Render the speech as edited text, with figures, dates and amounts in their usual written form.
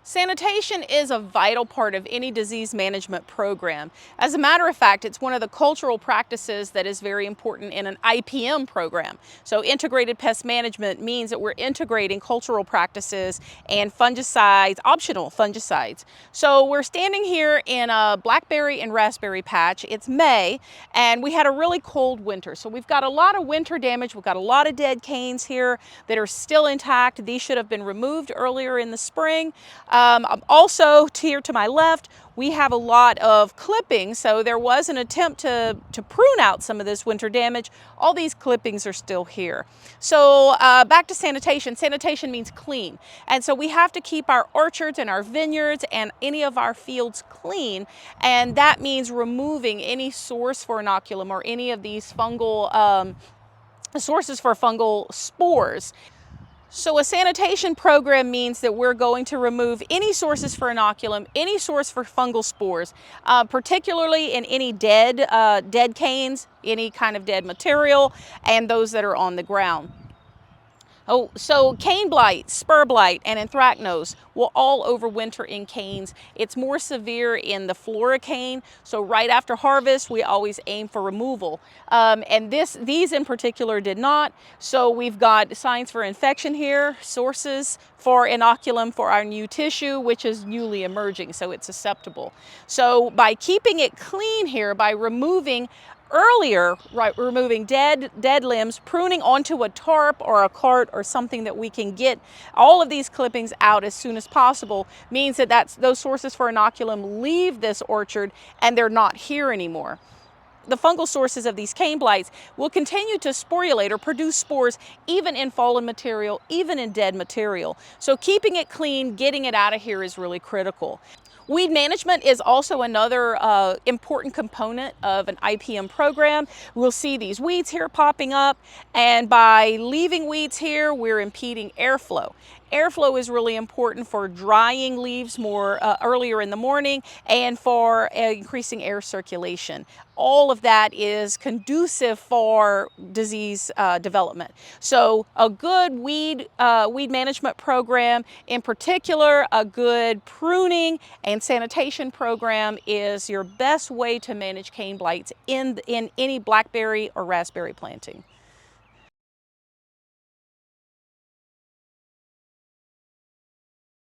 Sanitation is a vital part of any disease management program. As a matter of fact, it's one of the cultural practices that is very important in an IPM program. So integrated pest management means that we're integrating cultural practices and fungicides, optional fungicides. So we're standing here in a blackberry and raspberry patch. It's May, and we had a really cold winter. So we've got a lot of winter damage. We've got a lot of dead canes here that are still intact. These should have been removed earlier in the spring. Also, here to my left, we have a lot of clippings. So there was an attempt to prune out some of this winter damage. All these clippings are still here. So back to sanitation. Sanitation means clean. And so we have to keep our orchards and our vineyards and any of our fields clean. And that means removing any source for inoculum or any of these fungal sources for fungal spores. So a sanitation program means that we're going to remove any sources for inoculum, any source for fungal spores, particularly in any dead canes, any kind of dead material, and those that are on the ground. Oh, so cane blight, spur blight, and anthracnose will all overwinter in canes. It's more severe in the flora cane, so right after harvest, we always aim for removal. And these in particular did not, so we've got signs for infection here, sources for inoculum for our new tissue, which is newly emerging, so it's susceptible. So by keeping it clean here, by removing removing dead limbs, pruning onto a tarp or a cart or something that we can get all of these clippings out as soon as possible, means that those sources for inoculum leave this orchard and they're not here anymore. The fungal sources of these cane blights will continue to sporulate or produce spores even in fallen material, even in dead material. So keeping it clean, getting it out of here is really critical. Weed management is also another important component of an IPM program. We'll see these weeds here popping up, and by leaving weeds here, we're impeding airflow. Airflow is really important for drying leaves more earlier in the morning and for increasing air circulation. All of that is conducive for disease development. So a good weed management program, in particular a good pruning and sanitation program, is your best way to manage cane blights in any blackberry or raspberry planting.